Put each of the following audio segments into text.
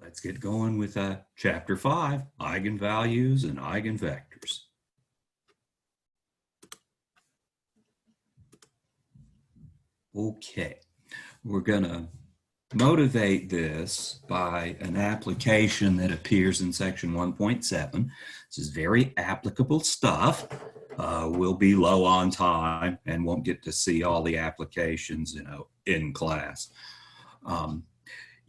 Let's get going with Chapter 5, Eigenvalues and Eigenvectors. Okay, we're going to motivate this by an application that appears in section 1.7. This is very applicable stuff. We'll be low on time and won't get to see all the applications, in class.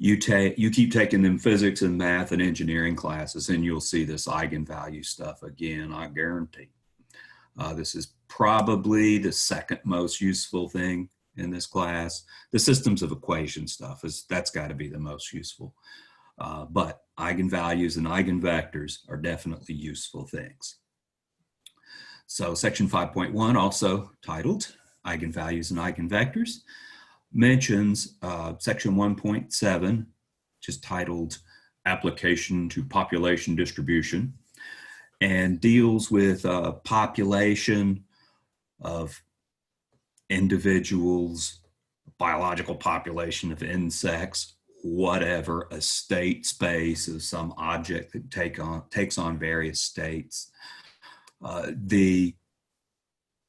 You keep taking them physics and math and engineering classes, and you'll see this eigenvalue stuff again, I guarantee. This is probably the second most useful thing in this class. The systems of equation stuff, that's got to be the most useful. But eigenvalues and eigenvectors are definitely useful things. So section 5.1, also titled Eigenvalues and Eigenvectors, mentions section 1.7, which is titled Application to Population Distribution, and deals with population of individuals, biological population of insects, whatever, a state space of some object that takes on various states. The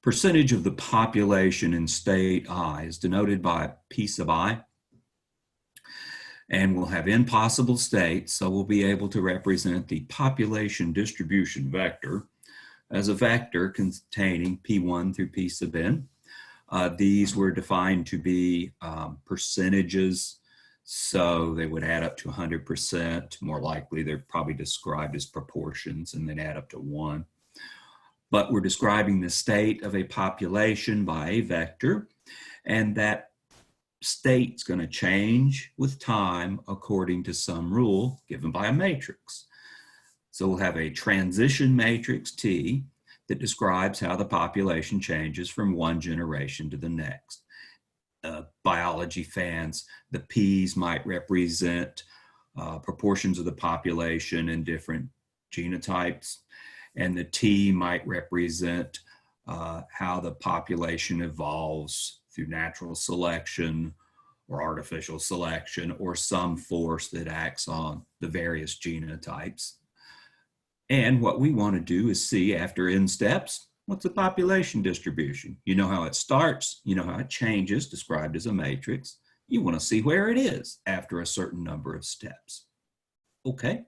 percentage of the population in state I is denoted by P sub I, and we'll have n possible states, so we'll be able to represent the population distribution vector as a vector containing P1 through P sub n. These were defined to be percentages, so they would add up to 100%. More likely, they're probably described as proportions and then add up to 1. But we're describing the state of a population by a vector, and that state's going to change with time according to some rule given by a matrix. So we'll have a transition matrix T that describes how the population changes from one generation to the next. Biology fans, the P's might represent proportions of the population in different genotypes, and the T might represent how the population evolves through natural selection or artificial selection or some force that acts on the various genotypes. And what we want to do is see, after n steps, what's the population distribution? You know how it starts, you know how it changes, described as a matrix. You want to see where it is after a certain number of steps. Okay.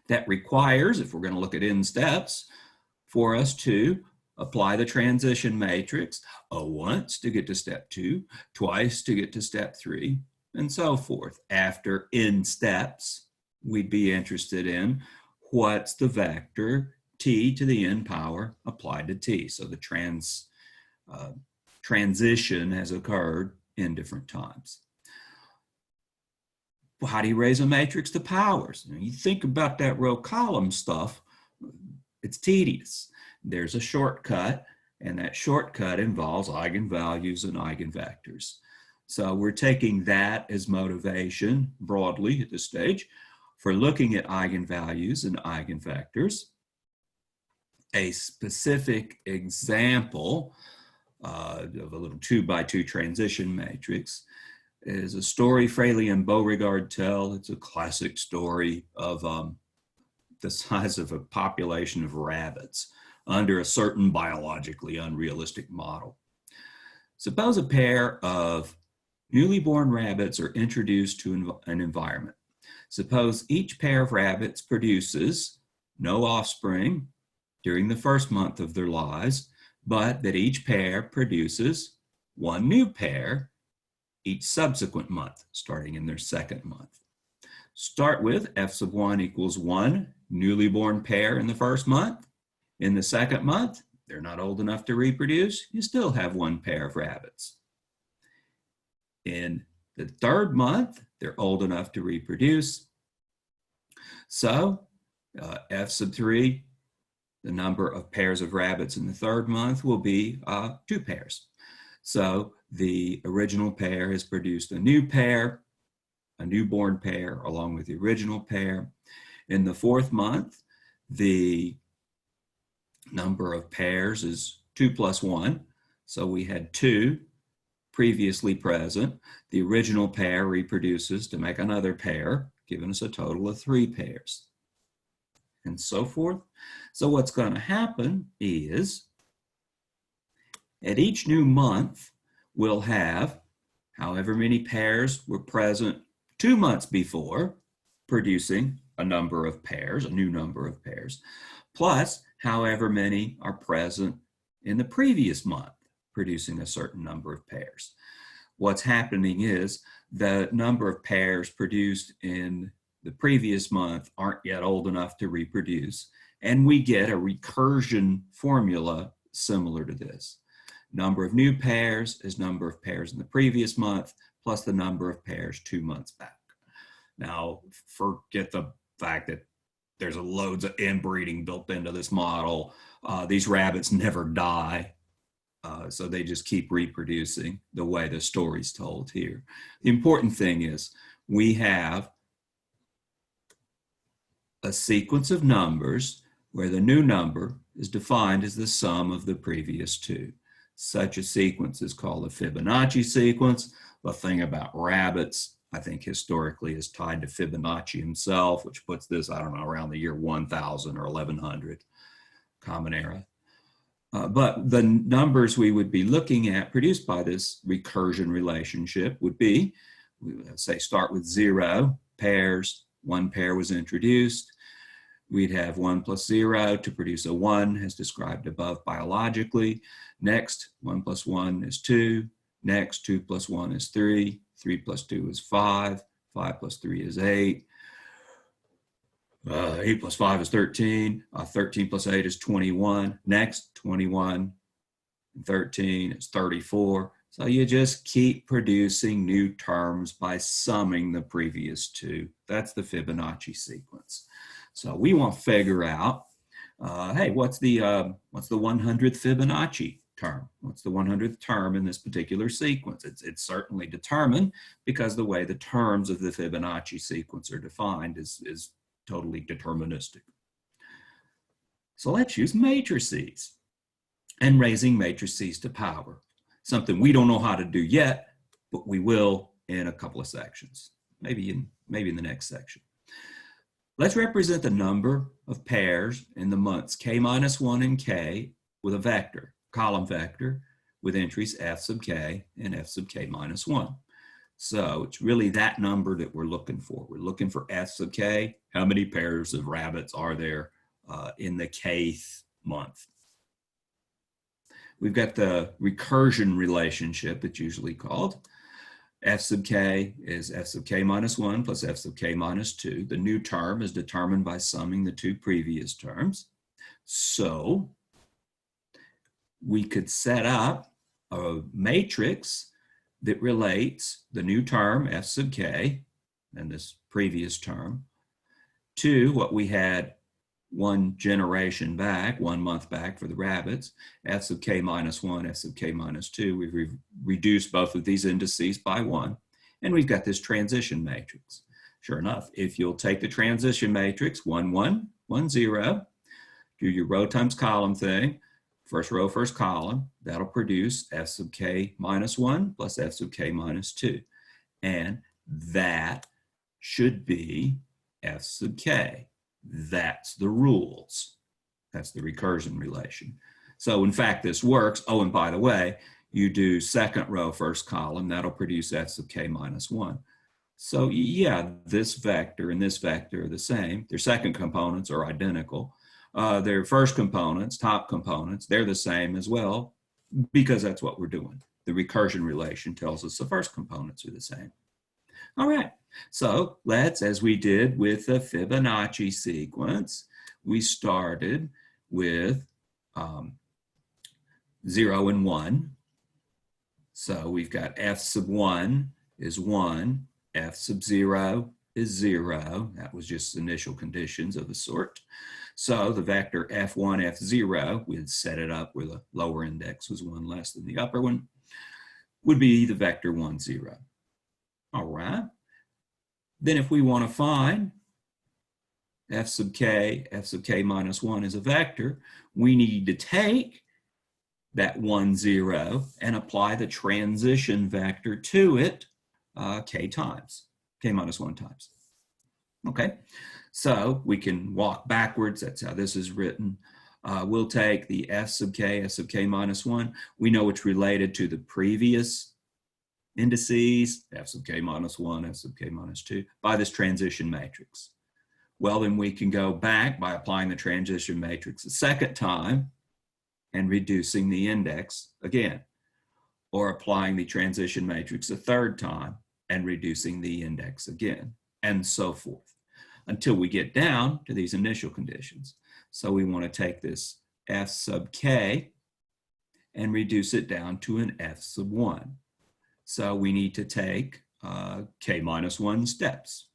That requires, if we're going to look at n steps, for us to apply the transition matrix once to get to step 2, twice to get to step 3, and so forth. After n steps, we'd be interested in what's the vector t to the n power applied to t. So the transition has occurred in different times. Well, how do you raise a matrix to powers? You think about that row column stuff, it's tedious. There's a shortcut, and that shortcut involves eigenvalues and eigenvectors. So we're taking that as motivation broadly at this stage for looking at eigenvalues and eigenvectors. A specific example of a little 2x2 transition matrix is a story Fraley and Beauregard tell. It's a classic story of the size of a population of rabbits under a certain biologically unrealistic model. Suppose a pair of newly born rabbits are introduced to an environment. Suppose each pair of rabbits produces no offspring during the first month of their lives, but that each pair produces one new pair each subsequent month, starting in their second month. Start with f sub 1 equals 1 newly born pair in the first month. In the second month, they're not old enough to reproduce. You still have one pair of rabbits. In the third month, they're old enough to reproduce. So f sub 3, the number of pairs of rabbits in the third month will be 2 pairs. So the original pair has produced a new pair, a newborn pair, along with the original pair. In the fourth month, the number of pairs is 2 plus 1. So we had 2 previously present. The original pair reproduces to make another pair, giving us a total of 3 pairs, and so forth. So what's going to happen is at each new month, we'll have however many pairs were present 2 months before, producing a number of pairs, a new number of pairs, plus however many are present in the previous month, producing a certain number of pairs. What's happening is the number of pairs produced in the previous month aren't yet old enough to reproduce, and we get a recursion formula similar to this. Number of new pairs is number of pairs in the previous month plus the number of pairs 2 months back. Now, forget the fact that there's loads of inbreeding built into this model. These rabbits never die, so they just keep reproducing the way the story's told here. The important thing is we have a sequence of numbers where the new number is defined as the sum of the previous 2. Such a sequence is called a Fibonacci sequence. The thing about rabbits, I think historically, is tied to Fibonacci himself, which puts this, I don't know, around the year 1000 or 1100 Common Era. But the numbers we would be looking at produced by this recursion relationship would be, say, start with 0 pairs, 1 pair was introduced. We'd have 1 plus 0 to produce a 1, as described above biologically. Next, 1 plus 1 is 2. Next, 2 plus 1 is 3. 3 plus 2 is 5. 5 plus 3 is 8. 8 plus 5 is 13. 13 plus 8 is 21. Next, 21 and 13 is 34. So you just keep producing new terms by summing the previous 2. That's the Fibonacci sequence. So we want to figure out, hey, what's the 100th Fibonacci term? What's the 100th term in this particular sequence? It's certainly determined because the way the terms of the Fibonacci sequence are defined is totally deterministic. So let's use matrices and raising matrices to power. Something we don't know how to do yet, but we will in a couple of sections, maybe in the next section. Let's represent the number of pairs in the months k minus 1 and k with a vector, column vector, with entries f sub k and f sub k minus 1. So it's really that number that we're looking for. We're looking for f sub k. How many pairs of rabbits are there in the kth month? We've got the recursion relationship, it's usually called. F sub k is f sub k minus 1 plus f sub k minus 2. The new term is determined by summing the 2 previous terms. So we could set up a matrix that relates the new term f sub k and this previous term to what we had 1 generation back, 1 month back for the rabbits, f sub k minus 1, f sub k minus 2. We've reduced both of these indices by 1, and we've got this transition matrix. Sure enough, if you'll take the transition matrix, 1, 1, 1, 0, do your row times column thing, first row, first column, that'll produce f sub k minus 1 plus f sub k minus 2. And that should be f sub k. That's the rules. That's the recursion relation. So in fact, this works. Oh, and by the way, you do second row, first column, that'll produce f sub k minus 1. So yeah, this vector and this vector are the same. Their second components are identical. Their first components, top components, they're the same as well, because that's what we're doing. The recursion relation tells us the first components are the same. All right, so let's, as we did with the Fibonacci sequence, we started with 0 and 1. So we've got f sub 1 is 1, f sub 0 is 0. That was just initial conditions of a sort. So the vector f1, f0, we had set it up where the lower index was 1 less than the upper one, would be the vector 1, 0. All right. Then if we want to find f sub k minus 1 is a vector, we need to take that 1, 0, and apply the transition vector to it k times, k minus 1 times. Okay, so we can walk backwards. That's how this is written. We'll take the f sub k minus 1. We know it's related to the previous indices, f sub k minus 1, f sub k minus 2, by this transition matrix. Well, then we can go back by applying the transition matrix a second time and reducing the index again, or applying the transition matrix a third time and reducing the index again, and so forth, until we get down to these initial conditions. So we want to take this f sub k and reduce it down to an f sub 1. So we need to take k minus 1 steps.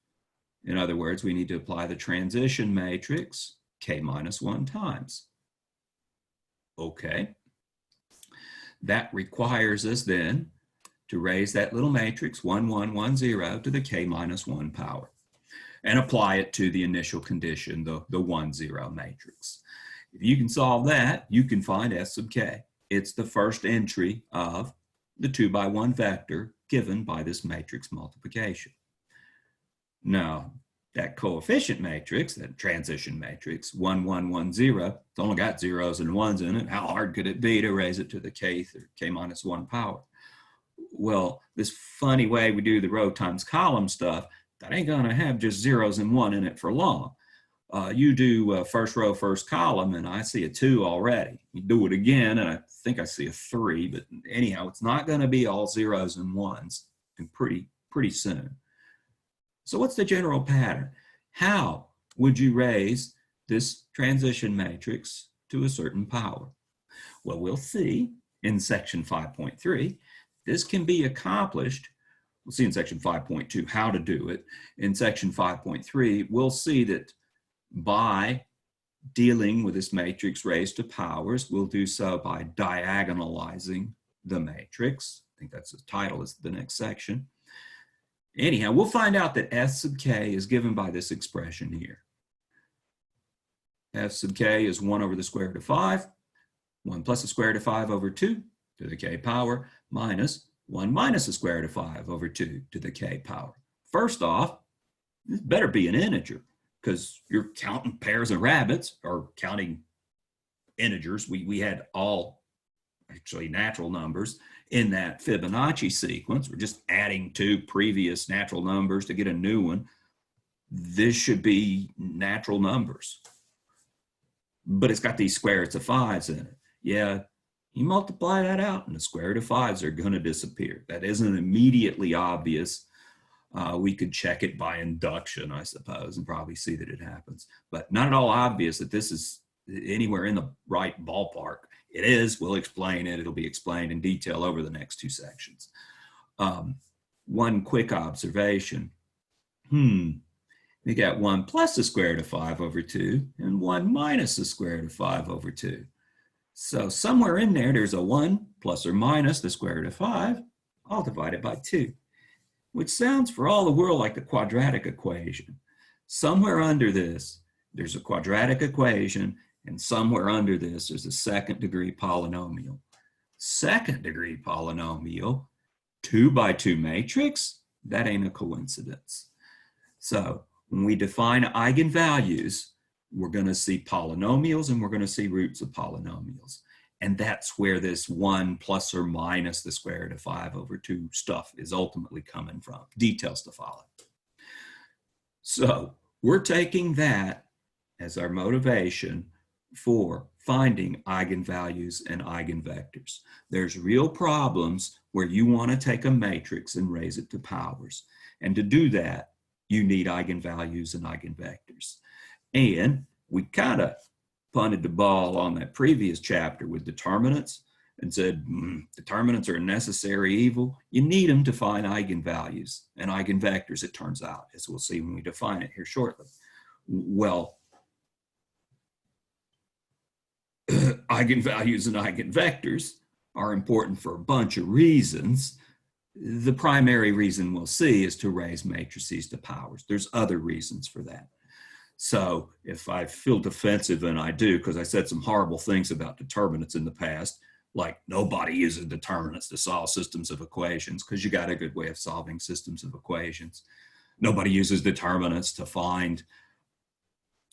In other words, we need to apply the transition matrix k minus 1 times. Okay. That requires us then to raise that little matrix 1, 1, 1, 0 to the k minus 1 power and apply it to the initial condition, the 1, 0 matrix. If you can solve that, you can find f sub k. It's the first entry of the 2 by 1 vector given by this matrix multiplication. Now, that coefficient matrix, that transition matrix, 1, 1, 1, 0, it's only got zeros and ones in it. How hard could it be to raise it to the kth or k minus 1 power? Well, this funny way we do the row times column stuff, that ain't gonna have just zeros and 1 in it for long. You do first row, first column, and I see a 2 already. You do it again, and I think I see a 3, but anyhow, it's not gonna be all zeros and ones and pretty soon. So what's the general pattern? How would you raise this transition matrix to a certain power? Well, we'll see in section 5.3. This can be accomplished. We'll see in section 5.2 how to do it. In section 5.3, we'll see that by dealing with this matrix raised to powers, we'll do so by diagonalizing the matrix. I think that's the title is the next section. Anyhow, we'll find out that f sub k is given by this expression here. F sub k is 1 over the square root of 5, 1 plus the square root of 5 over 2 to the k power, minus 1 minus the square root of 5 over 2 to the k power. First off, this better be an integer, because you're counting pairs of rabbits, or counting integers. We had all actually natural numbers in that Fibonacci sequence. We're just adding 2 previous natural numbers to get a new one. This should be natural numbers, but it's got these square roots of 5s in it. Yeah, you multiply that out and the square root of 5s are going to disappear. That isn't immediately obvious. We could check it by induction, I suppose, and probably see that it happens, but not at all obvious that this is anywhere in the right ballpark. It is, we'll explain it. It'll be explained in detail over the next 2 sections. One quick observation. We got 1 plus the square root of 5 over 2 and 1 minus the square root of 5 over 2. So somewhere in there, there's a 1 plus or minus the square root of 5, all divided by 2, which sounds for all the world like the quadratic equation. Somewhere under this, there's a quadratic equation, and somewhere under this, there's a second degree polynomial. Second degree polynomial, 2 by 2 matrix, that ain't a coincidence. So when we define eigenvalues, we're going to see polynomials and we're going to see roots of polynomials. And that's where this 1 plus or minus the square root of 5 over 2 stuff is ultimately coming from. Details to follow. So we're taking that as our motivation for finding eigenvalues and eigenvectors. There's real problems where you want to take a matrix and raise it to powers. And to do that, you need eigenvalues and eigenvectors. And we kind of punted the ball on that previous chapter with determinants and said, determinants are a necessary evil. You need them to find eigenvalues and eigenvectors, it turns out, as we'll see when we define it here shortly. Well, eigenvalues and eigenvectors are important for a bunch of reasons. The primary reason we'll see is to raise matrices to powers. There's other reasons for that. So if I feel defensive, and I do because I said some horrible things about determinants in the past, Like nobody uses determinants to solve systems of equations because you got a good way of solving systems of equations. Nobody uses determinants to find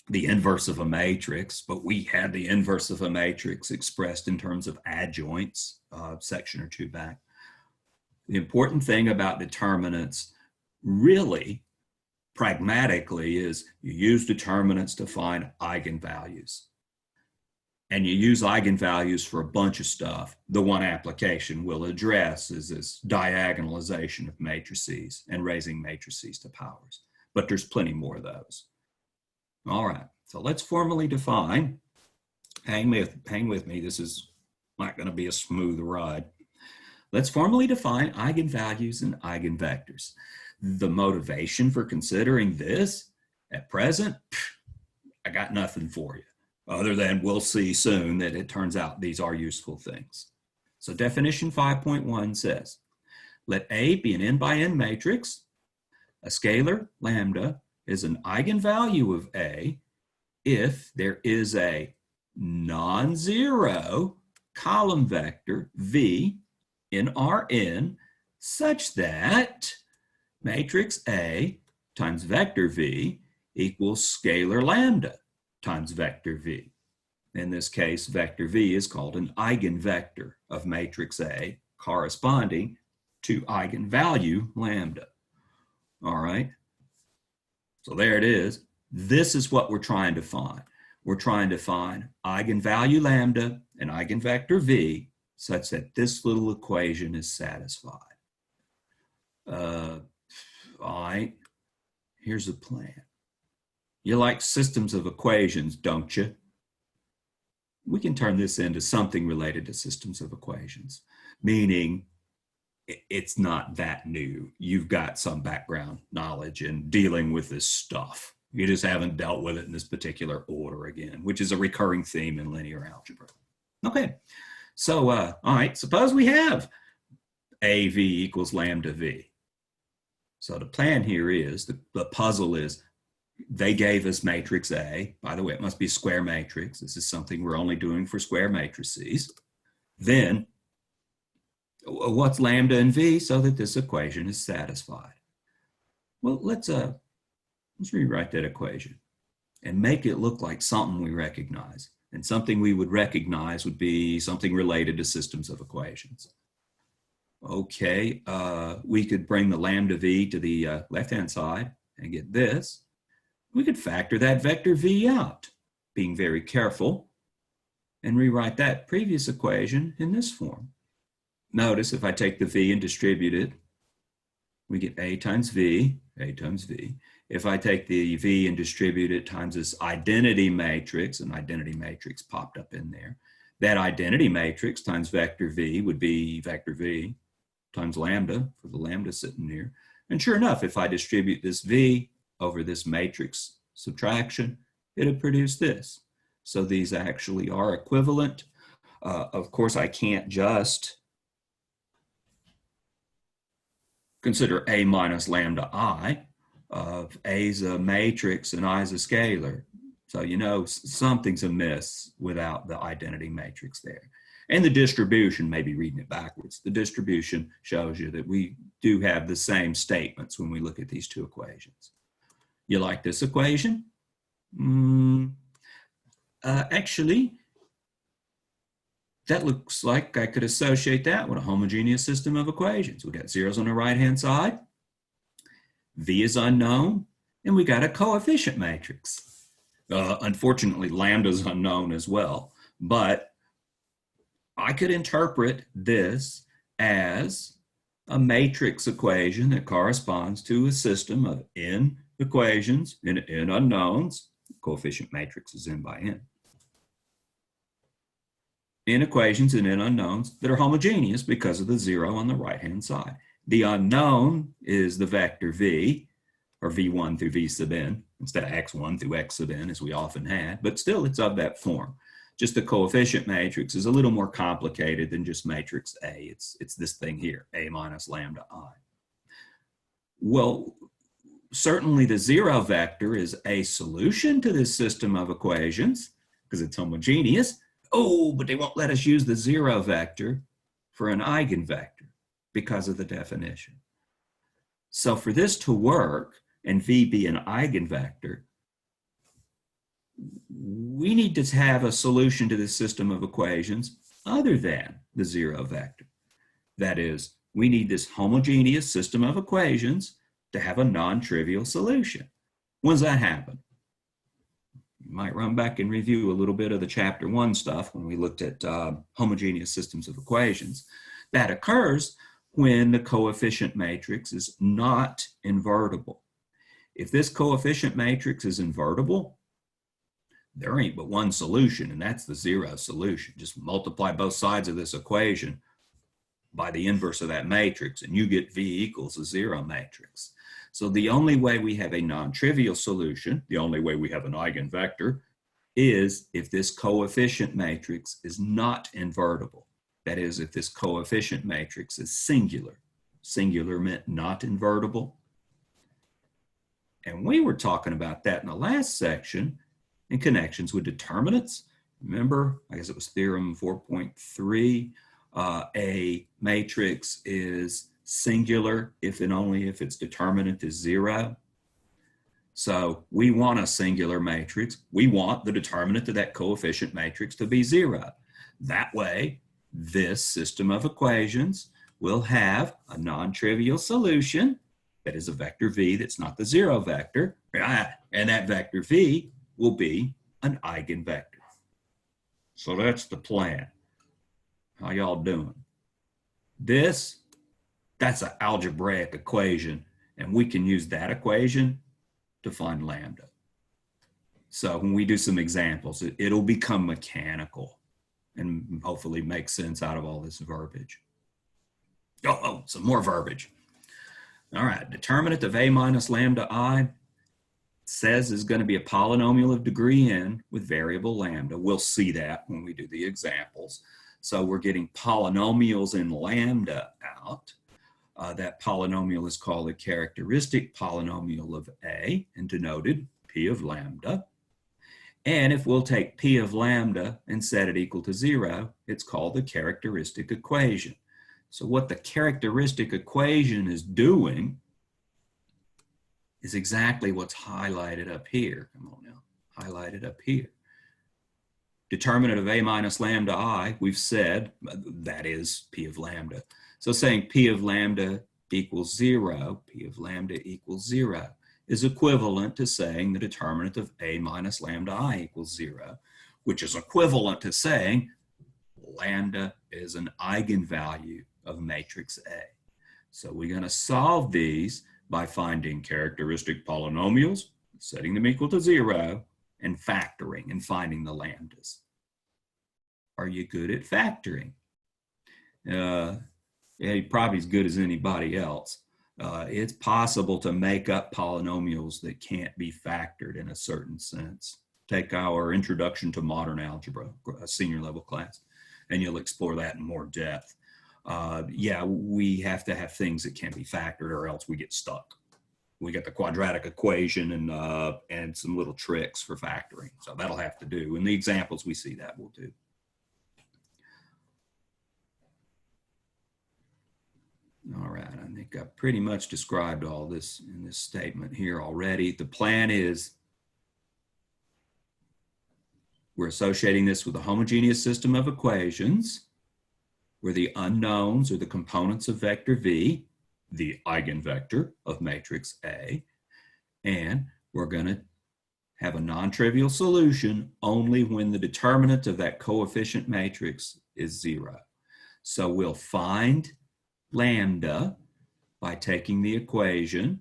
the inverse of a matrix, but we had the inverse of a matrix expressed in terms of adjoints, section or two back. The important thing about determinants really pragmatically is you use determinants to find eigenvalues. And you use eigenvalues for a bunch of stuff. The one application we'll address is this diagonalization of matrices and raising matrices to powers. But there's plenty more of those. All right, so let's formally define. Hang with me. This is not going to be a smooth ride. Let's formally define eigenvalues and eigenvectors. The motivation for considering this at present, I got nothing for you, other than we'll see soon that it turns out these are useful things. So definition 5.1 says, let A be an n by n matrix. A scalar lambda is an eigenvalue of A if there is a non-zero column vector V in Rn such that matrix A times vector V equals scalar lambda times vector V. In this case, vector V is called an eigenvector of matrix A corresponding to eigenvalue lambda. All right, so there it is. This is what we're trying to find. We're trying to find eigenvalue lambda and eigenvector V such that this little equation is satisfied. All right, here's a plan. You like systems of equations, don't you? We can turn this into something related to systems of equations, meaning it's not that new. You've got some background knowledge in dealing with this stuff. You just haven't dealt with it in this particular order again, which is a recurring theme in linear algebra. Okay, so all right, suppose we have AV equals lambda V. So the plan here is, the puzzle is, they gave us matrix A. By the way, it must be a square matrix. This is something we're only doing for square matrices. Then, what's lambda and V so that this equation is satisfied? Well, let's rewrite that equation and make it look like something we recognize. And something we would recognize would be something related to systems of equations. Okay, we could bring the lambda V to the left-hand side and get this. We could factor that vector V out, being very careful, and rewrite that previous equation in this form. Notice if I take the V and distribute it, we get A times V, A times V. If I take the V and distribute it times this identity matrix, an identity matrix popped up in there, that identity matrix times vector V would be vector V times lambda, for the lambda sitting here. And sure enough, if I distribute this V over this matrix subtraction, it'll produce this. So these actually are equivalent. Of course, I can't just consider A minus lambda I. A's a matrix and I's a scalar. So you know something's amiss without the identity matrix there. And the distribution, maybe reading it backwards, the distribution shows you that we do have the same statements when we look at these two equations. You like this equation? Actually, that looks like I could associate that with a homogeneous system of equations. We got zeros on the right-hand side, V is unknown, and we got a coefficient matrix. Unfortunately, lambda is unknown as well, but I could interpret this as a matrix equation that corresponds to a system of n equations and n unknowns. Coefficient matrix is n by n. N equations and n unknowns that are homogeneous because of the zero on the right-hand side. The unknown is the vector V, or V1 through V sub n, instead of X1 through X sub n, as we often had, but still it's of that form. Just the coefficient matrix is a little more complicated than just matrix A. It's this thing here, A minus lambda I. Well, certainly the zero vector is a solution to this system of equations because it's homogeneous. Oh, but they won't let us use the zero vector for an eigenvector because of the definition. So for this to work and V be an eigenvector, we need to have a solution to this system of equations other than the zero vector. That is, we need this homogeneous system of equations to have a non-trivial solution. When does that happen? You might run back and review a little bit of the chapter 1 stuff when we looked at homogeneous systems of equations. That occurs when the coefficient matrix is not invertible. If this coefficient matrix is invertible, there ain't but one solution, and that's the zero solution. Just multiply both sides of this equation by the inverse of that matrix, and you get V equals a zero matrix. So the only way we have a non-trivial solution, the only way we have an eigenvector, is if this coefficient matrix is not invertible. That is, if this coefficient matrix is singular. Singular meant not invertible. And we were talking about that in the last section in connections with determinants. Remember, I guess it was theorem 4.3. A matrix is singular if and only if its determinant is zero. So we want a singular matrix. We want the determinant of that coefficient matrix to be zero. That way, this system of equations will have a non-trivial solution that is a vector V that's not the zero vector, and that vector V will be an eigenvector. So that's the plan. How y'all doing? That's an algebraic equation, and we can use that equation to find lambda. So when we do some examples, it'll become mechanical and hopefully make sense out of all this verbiage. Oh, some more verbiage. All right, determinant of A minus lambda I says is going to be a polynomial of degree n with variable lambda. We'll see that when we do the examples. So we're getting polynomials in lambda out. That polynomial is called a characteristic polynomial of A and denoted P of lambda. And if we'll take P of lambda and set it equal to 0, it's called the characteristic equation. So what the characteristic equation is doing is exactly what's highlighted up here. Come on now, highlighted up here. Determinant of A minus lambda I, we've said, that is P of lambda. So saying P of lambda equals 0, P of lambda equals 0, is equivalent to saying the determinant of A minus lambda I equals 0, which is equivalent to saying lambda is an eigenvalue of matrix A. So we're going to solve these by finding characteristic polynomials, setting them equal to 0, and factoring and finding the lambdas. Are you good at factoring? Yeah, you're probably as good as anybody else. It's possible to make up polynomials that can't be factored in a certain sense. Take our Introduction to Modern Algebra, a senior level class, and you'll explore that in more depth. Yeah, we have to have things that can be factored or else we get stuck. We got the quadratic equation and some little tricks for factoring. So that'll have to do. In the examples we see that will do. All right, I think I've pretty much described all this in this statement here already. The plan is we're associating this with a homogeneous system of equations where the unknowns are the components of vector V, the eigenvector of matrix A, and we're going to have a non-trivial solution only when the determinant of that coefficient matrix is 0. So we'll find lambda by taking the equation.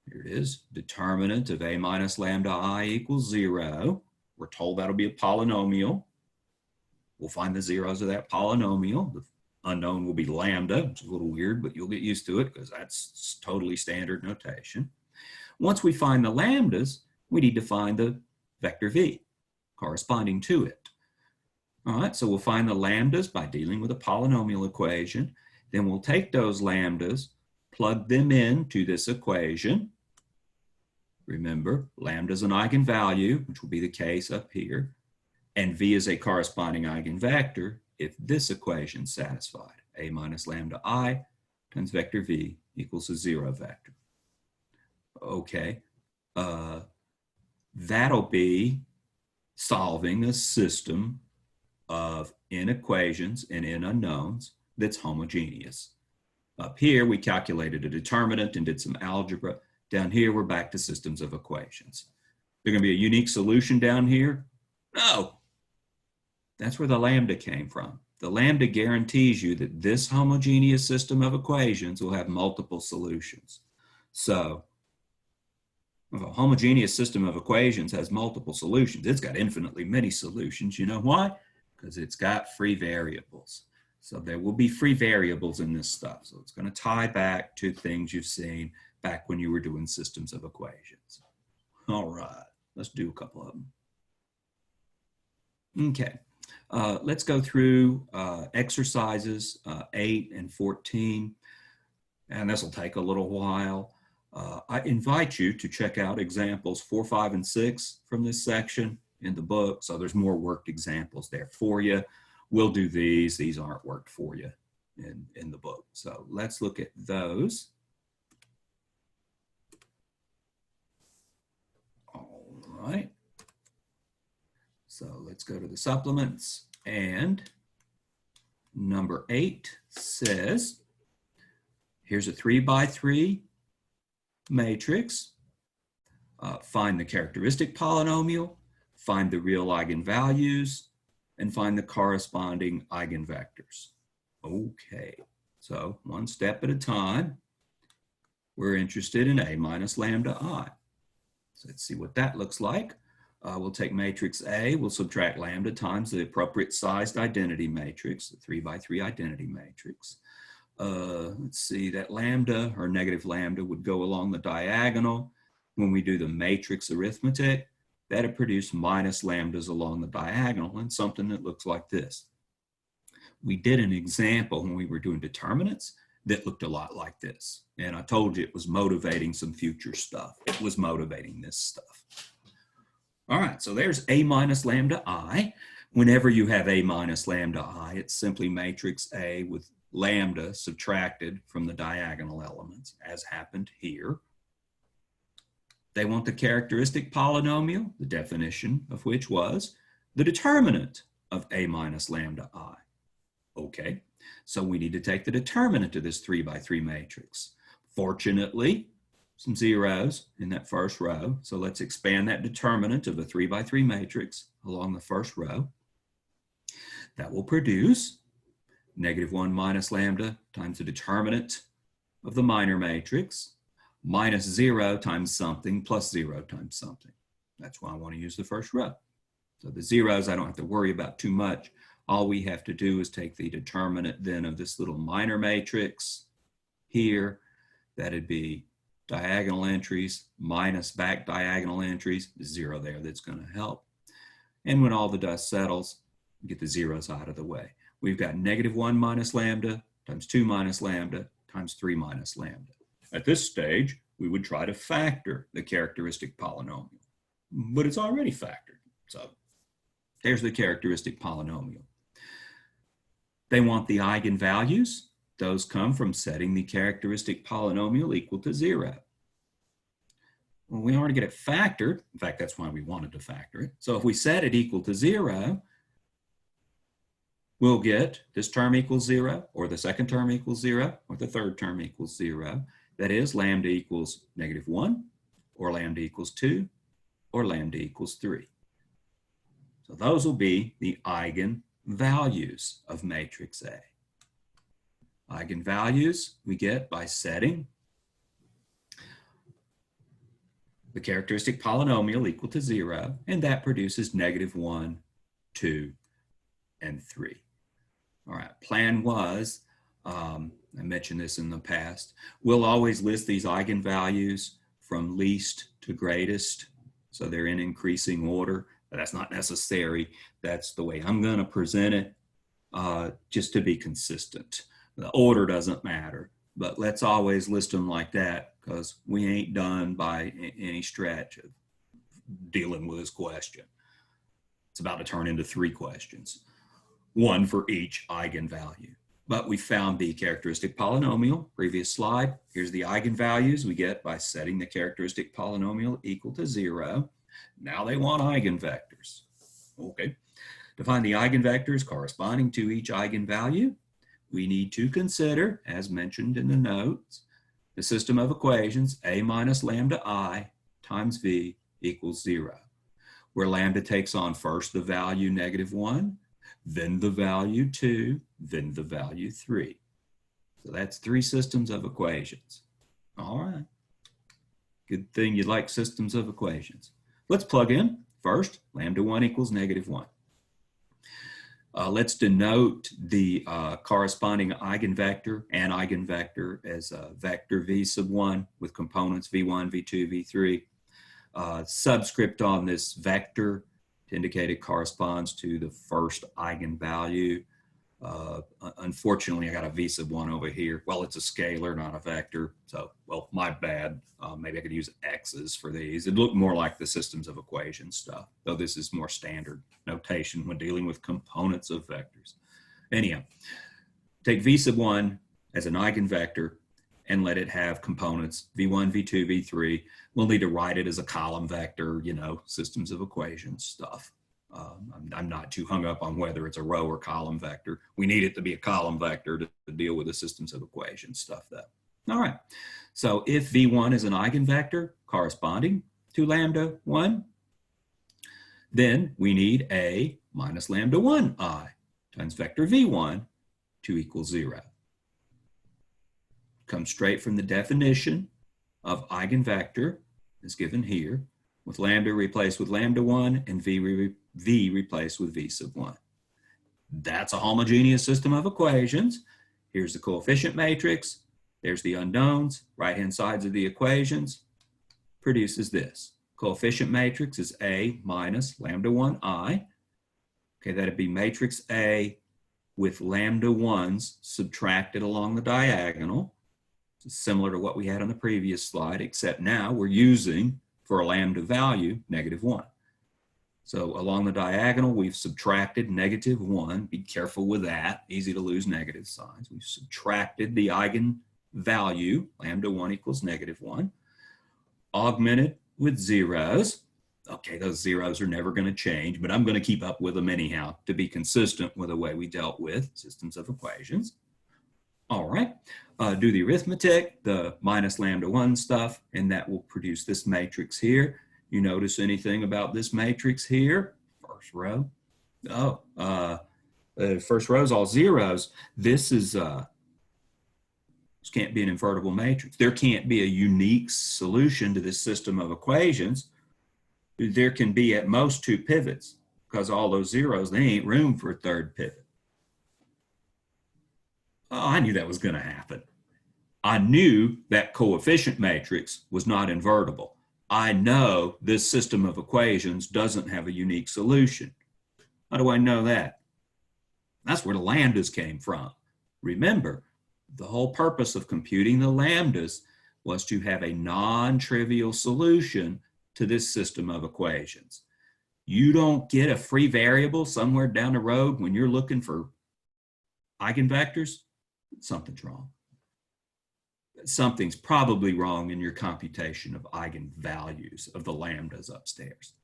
Here it is, determinant of A minus lambda I equals 0. We're told that'll be a polynomial. We'll find the zeros of that polynomial. The unknown will be lambda. It's a little weird, but you'll get used to it because that's totally standard notation. Once we find the lambdas, we need to find the vector V corresponding to it. All right, so we'll find the lambdas by dealing with a polynomial equation. Then we'll take those lambdas, plug them into this equation. Remember, lambda is an eigenvalue, which will be the case up here. and V is a corresponding eigenvector if this equation is satisfied. A minus lambda I times vector V equals a 0 vector. Okay, that'll be solving a system of n equations and n unknowns that's homogeneous. Up here, we calculated a determinant and did some algebra. Down here, we're back to systems of equations. There's going to be a unique solution down here? No. That's where the lambda came from. The lambda guarantees you that this homogeneous system of equations will have multiple solutions. So, if a homogeneous system of equations has multiple solutions, it's got infinitely many solutions. You know why? Because it's got free variables. So there will be free variables in this stuff. So it's going to tie back to things you've seen back when you were doing systems of equations. All right, let's do a couple of them. Okay, let's go through exercises 8 and 14. And this will take a little while. I invite you to check out examples 4, 5, and 6 from this section in the book. So there's more worked examples there for you. We'll do these. These aren't worked for you in the book. So let's look at those. All right. So let's go to the supplements. And number 8 says, here's a 3 by 3 matrix. Find the characteristic polynomial, find the real eigenvalues, and find the corresponding eigenvectors. Okay, so one step at a time. We're interested in A minus lambda I. So let's see what that looks like. We'll take matrix A, we'll subtract lambda times the appropriate sized identity matrix, the 3 by 3 identity matrix. Let's see, that lambda or negative lambda would go along the diagonal. When we do the matrix arithmetic, that'll produce minus lambdas along the diagonal and something that looks like this. We did an example when we were doing determinants that looked a lot like this. And I told you it was motivating some future stuff. It was motivating this stuff. All right, so there's A minus lambda I. Whenever you have A minus lambda I, it's simply matrix A with lambda subtracted from the diagonal elements, as happened here. They want the characteristic polynomial, the definition of which was the determinant of A minus lambda I. Okay, so we need to take the determinant of this 3 by 3 matrix. Fortunately, some zeros in that first row. So let's expand that determinant of the 3 by 3 matrix along the first row. That will produce -1 minus lambda times the determinant of the minor matrix minus 0 times something plus 0 times something. That's why I want to use the first row. So the zeros I don't have to worry about too much. All we have to do is take the determinant then of this little minor matrix here. That'd be diagonal entries minus back diagonal entries, 0 there, that's going to help. And when all the dust settles, get the zeros out of the way. We've got -1 minus lambda times 2 minus lambda times 3 minus lambda. At this stage, we would try to factor the characteristic polynomial, but it's already factored. So there's the characteristic polynomial. They want the eigenvalues. Those come from setting the characteristic polynomial equal to 0. Well, we already get it factored. In fact, that's why we wanted to factor it. So if we set it equal to 0, we'll get this term equals 0, or the second term equals 0, or the third term equals 0. That is, lambda equals -1, or lambda equals 2, or lambda equals 3. So those will be the eigenvalues of matrix A. Eigenvalues we get by setting the characteristic polynomial equal to 0, and that produces -1, 2, and 3. All right, plan was, I mentioned this in the past, we'll always list these eigenvalues from least to greatest, so they're in increasing order. But that's not necessary. That's the way I'm going to present it, just to be consistent. The order doesn't matter, but let's always list them like that because we ain't done by any stretch of dealing with this question. It's about to turn into 3 questions, one for each eigenvalue. But we found the characteristic polynomial, previous slide. Here's the eigenvalues we get by setting the characteristic polynomial equal to 0. Now they want eigenvectors. Okay. To find the eigenvectors corresponding to each eigenvalue, we need to consider, as mentioned in the notes, the system of equations a minus lambda I times v equals 0, where lambda takes on first the value -1, then the value 2, then the value 3. So that's 3 systems of equations. All right. Good thing you like systems of equations. Let's plug in. First, lambda 1 equals -1. Let's denote the corresponding eigenvector and eigenvector as a vector v sub 1 with components v1, v2, v3. Subscript on this vector to indicate it corresponds to the first eigenvalue. Unfortunately, I got a v sub 1 over here. Well, it's a scalar, not a vector. So, well, my bad. Maybe I could use x's for these. It looked more like the systems of equations stuff, though this is more standard notation when dealing with components of vectors. Anyhow, take v sub 1 as an eigenvector and let it have components v1, v2, v3. We'll need to write it as a column vector, you know, systems of equations stuff. I'm not too hung up on whether it's a row or column vector. We need it to be a column vector to deal with the systems of equations stuff though. All right, so if v1 is an eigenvector corresponding to lambda 1, then we need a minus lambda 1 I times vector v1 to equal 0. Comes straight from the definition of eigenvector as given here, with lambda replaced with lambda 1 and v replaced with v sub 1. That's a homogeneous system of equations. Here's the coefficient matrix. There's the unknowns. Right-hand sides of the equations produces this. Coefficient matrix is A minus lambda 1I. Okay, that'd be matrix A with lambda 1s subtracted along the diagonal. It's similar to what we had on the previous slide, except now we're using, for a lambda value, -1. So along the diagonal, we've subtracted -1. Be careful with that. Easy to lose negative signs. We've subtracted the eigenvalue, lambda 1 equals -1, augmented with zeros. Okay, those zeros are never going to change, but I'm going to keep up with them anyhow to be consistent with the way we dealt with systems of equations. All right, do the arithmetic, the minus lambda 1 stuff, and that will produce this matrix here. You notice anything about this matrix here? First row. Oh, first row is all zeros. This is this can't be an invertible matrix. There can't be a unique solution to this system of equations. There can be at most 2 pivots because all those zeros, they ain't room for a third pivot. Oh, I knew that was going to happen. I knew that coefficient matrix was not invertible. I know this system of equations doesn't have a unique solution. How do I know that? That's where the lambdas came from. Remember, the whole purpose of computing the lambdas was to have a non-trivial solution to this system of equations. You don't get a free variable somewhere down the road when you're looking for eigenvectors. Something's wrong. Something's probably wrong in your computation of eigenvalues of the lambdas upstairs.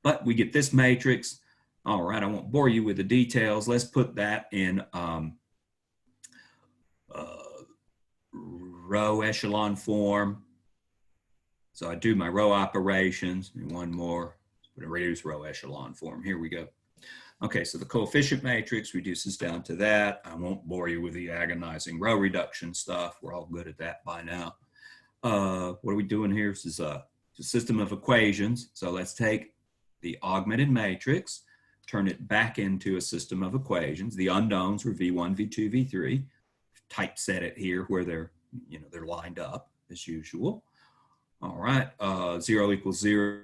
But we get this matrix. All right, I won't bore you with the details. Let's put that in row echelon form. So I do my row operations. And one more, put a reduced row echelon form. Here we go. Okay, so the coefficient matrix reduces down to that. I won't bore you with the agonizing row reduction stuff. We're all good at that by now. What are we doing here? This is a system of equations. So let's take the augmented matrix, turn it back into a system of equations. The unknowns were v1, v2, v3. Typeset it here where they're lined up as usual. All right, 0 equals 0.